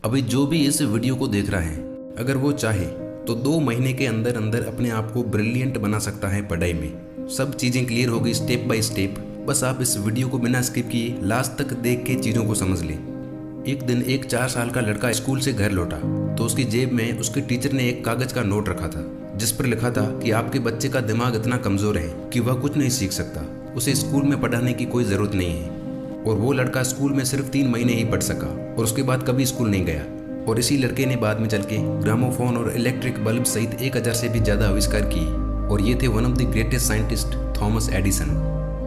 अभी जो भी इस वीडियो को देख रहा है, अगर वो चाहे तो 2 महीने के अंदर अंदर अपने आप को ब्रिलियंट बना सकता है पढ़ाई में। सब चीज़ें क्लियर होगी स्टेप बाय स्टेप। बस आप इस वीडियो को बिना स्किप किए लास्ट तक देख के चीज़ों को समझ लें। एक दिन एक 4 साल का लड़का स्कूल से घर लौटा तो उसकी जेब में उसके टीचर ने एक कागज का नोट रखा था जिस पर लिखा था कि आपके बच्चे का दिमाग इतना कमज़ोर है कि वह कुछ नहीं सीख सकता, उसे स्कूल में पढ़ाने की कोई ज़रूरत नहीं है। और वो लड़का स्कूल में सिर्फ 3 महीने ही पढ़ सका और उसके बाद कभी स्कूल नहीं गया। और इसी लड़के ने बाद में चल के ग्रामोफोन और इलेक्ट्रिक बल्ब सहित 1000 से भी ज़्यादा आविष्कार किए और ये थे one of the greatest scientist Thomas Edison.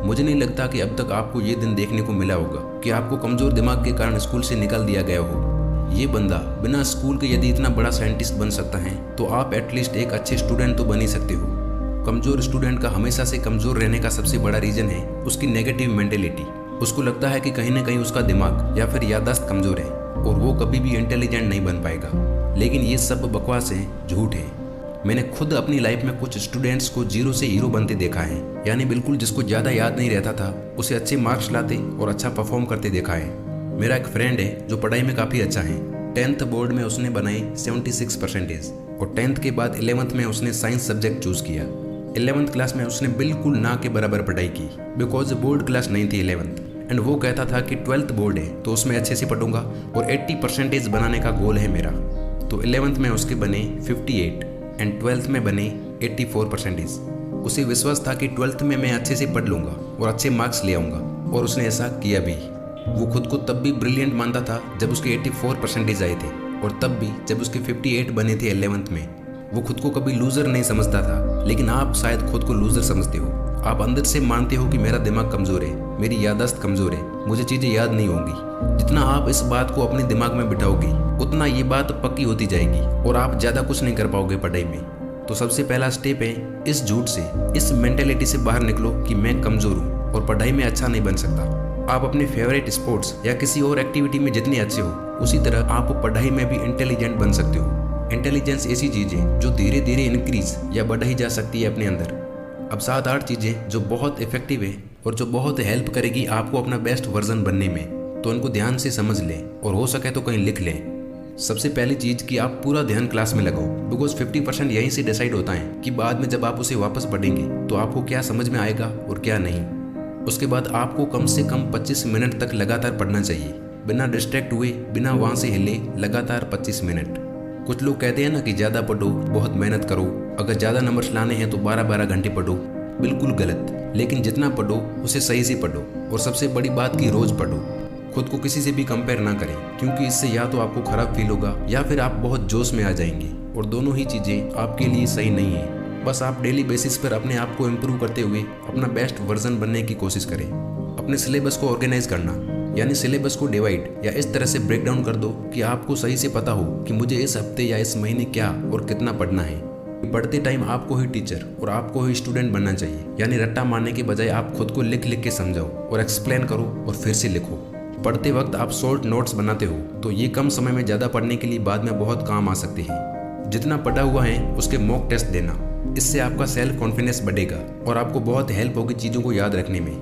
मुझे नहीं लगता कि अब तक आपको ये दिन देखने को मिला होगा कि आपको कमज़ोर दिमाग के कारण स्कूल से निकाल दिया गया हो। ये बंदा बिना स्कूल के यदि इतना बड़ा साइंटिस्ट बन सकता है तो आप एटलीस्ट एक अच्छे स्टूडेंट तो बन ही सकते हो। कमज़ोर स्टूडेंट का हमेशा से कमज़ोर रहने का सबसे बड़ा रीज़न है उसकी नेगेटिव मेंटेलिटी। उसको लगता है कि कहीं ना कहीं उसका दिमाग या फिर याददाश्त कमज़ोर है और वो कभी भी इंटेलिजेंट नहीं बन पाएगा। लेकिन ये सब बकवास है, झूठ है। मैंने खुद अपनी लाइफ में कुछ स्टूडेंट्स को 0 से हीरो बनते देखा है, यानी बिल्कुल जिसको ज़्यादा याद नहीं रहता था उसे अच्छे मार्क्स लाते और अच्छा परफॉर्म करते देखा है। मेरा एक फ्रेंड है जो पढ़ाई में काफ़ी अच्छा है। 10th बोर्ड में उसने बनाए 76% और 10th के बाद 11th में उसने साइंस सब्जेक्ट चूज़ किया। 11th क्लास में उसने बिल्कुल ना के बराबर पढ़ाई की बिकॉज बोर्ड क्लास नहीं थी 11th। एंड वो कहता था कि 12th बोर्ड है तो उसमें अच्छे से पढ़ूंगा और 80% बनाने का गोल है मेरा। तो 11th में उसके बने 58 एंड 12th में बने 84%। उसे विश्वास था कि 12th में मैं अच्छे से पढ़ लूँगा और अच्छे मार्क्स ले आऊँगा और उसने ऐसा किया भी। वो खुद को तब भी ब्रिलियंट मानता था जब उसके 84% आए थे और तब भी जब उसके 58 बने थे 11th में। वो खुद को कभी लूज़र नहीं समझता था, लेकिन आप शायद खुद को लूज़र समझते हो। आप अंदर से मानते हो कि मेरा दिमाग कमज़ोर है, मेरी याददाश्त कमज़ोर है, मुझे चीज़ें याद नहीं होंगी। जितना आप इस बात को अपने दिमाग में बिठाओगे उतना ये बात पक्की होती जाएगी और आप ज़्यादा कुछ नहीं कर पाओगे पढ़ाई में। तो सबसे पहला स्टेप है इस झूठ से, इस मेंटेलिटी से बाहर निकलो कि मैं कमज़ोर हूँ और पढ़ाई में अच्छा नहीं बन सकता। आप अपने फेवरेट स्पोर्ट्स या किसी और एक्टिविटी में जितने अच्छे हो उसी तरह आप पढ़ाई में भी इंटेलिजेंट बन सकते हो। इंटेलिजेंस ऐसी चीज़ है जो धीरे धीरे इंक्रीज या बढ़ाई जा सकती है अपने अंदर। अब 7-8 चीज़ें जो बहुत इफेक्टिव है और जो बहुत हेल्प करेगी आपको अपना बेस्ट वर्जन बनने में, तो उनको ध्यान से समझ लें और हो सके तो कहीं लिख लें। सबसे पहली चीज़ कि आप पूरा ध्यान क्लास में लगाओ बिकॉज 50% यहीं से डिसाइड होता है कि बाद में जब आप उसे वापस पढ़ेंगे तो आपको क्या समझ में आएगा और क्या नहीं। उसके बाद आपको कम से कम 25 मिनट तक लगातार पढ़ना चाहिए, बिना डिस्ट्रैक्ट हुए, बिना वहाँ से हिले, लगातार 25 मिनट। कुछ लोग कहते हैं ना कि ज़्यादा पढ़ो, बहुत मेहनत करो, अगर ज़्यादा नंबर्स लाने हैं तो 12-12 घंटे पढ़ो। बिल्कुल गलत। लेकिन जितना पढ़ो उसे सही से पढ़ो और सबसे बड़ी बात कि रोज़ पढ़ो। खुद को किसी से भी कंपेयर ना करें क्योंकि इससे या तो आपको ख़राब फील होगा या फिर आप बहुत जोश में आ जाएंगे और दोनों ही चीज़ें आपके लिए सही नहीं है। बस आप डेली बेसिस पर अपने आप को इम्प्रूव करते हुए अपना बेस्ट वर्जन बनने की कोशिश करें। अपने सिलेबस को ऑर्गेनाइज करना, यानी सिलेबस को डिवाइड या इस तरह से ब्रेक डाउन कर दो कि आपको सही से पता हो कि मुझे इस हफ्ते या इस महीने क्या और कितना पढ़ना है। पढ़ते टाइम आपको ही टीचर और आपको ही स्टूडेंट बनना चाहिए, यानी रट्टा मारने के बजाय आप खुद को लिख लिख के समझाओ और एक्सप्लेन करो और फिर से लिखो। पढ़ते वक्त आप शॉर्ट नोट्स बनाते हो तो ये कम समय में ज़्यादा पढ़ने के लिए बाद में बहुत काम आ सकते हैं। जितना पढ़ा हुआ है उसके मॉक टेस्ट देना, इससे आपका सेल्फ कॉन्फिडेंस बढ़ेगा और आपको बहुत हेल्प होगी चीज़ों को याद रखने में।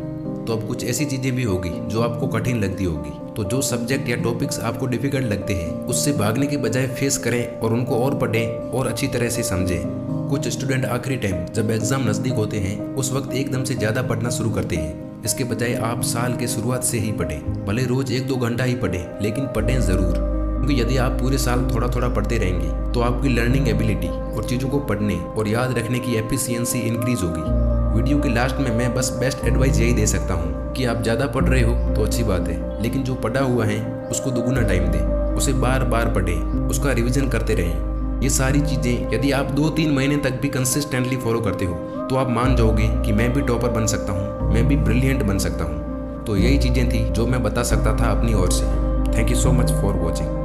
तो अब कुछ ऐसी चीज़ें भी होगी जो आपको कठिन लगती होगी, तो जो सब्जेक्ट या टॉपिक्स आपको डिफिकल्ट लगते हैं उससे भागने के बजाय फेस करें और उनको और पढ़ें और अच्छी तरह से समझें। कुछ स्टूडेंट आखिरी टाइम जब एग्ज़ाम नज़दीक होते हैं उस वक्त एकदम से ज़्यादा पढ़ना शुरू करते हैं। इसके बजाय आप साल के शुरुआत से ही पढ़ें, भले रोज़ 1-2 घंटा ही पढ़ें, लेकिन पढ़ें ज़रूर। क्योंकि यदि आप पूरे साल थोड़ा थोड़ा पढ़ते रहेंगे तो आपकी लर्निंग एबिलिटी और चीज़ों को पढ़ने और याद रखने की एफिशिएंसी इंक्रीज होगी। वीडियो के लास्ट में मैं बस बेस्ट एडवाइस यही दे सकता हूँ कि आप ज़्यादा पढ़ रहे हो तो अच्छी बात है, लेकिन जो पढ़ा हुआ है उसको दुगुना टाइम दें, उसे बार बार पढ़ें, उसका रिवीजन करते रहें। ये सारी चीज़ें यदि आप 2-3 महीने तक भी कंसिस्टेंटली फॉलो करते हो तो आप मान जाओगे कि मैं भी टॉपर बन सकता हूँ, मैं भी ब्रिलियंट बन सकता हूँ। तो यही चीज़ें थी जो मैं बता सकता था अपनी ओर से। Thank you so much for watching.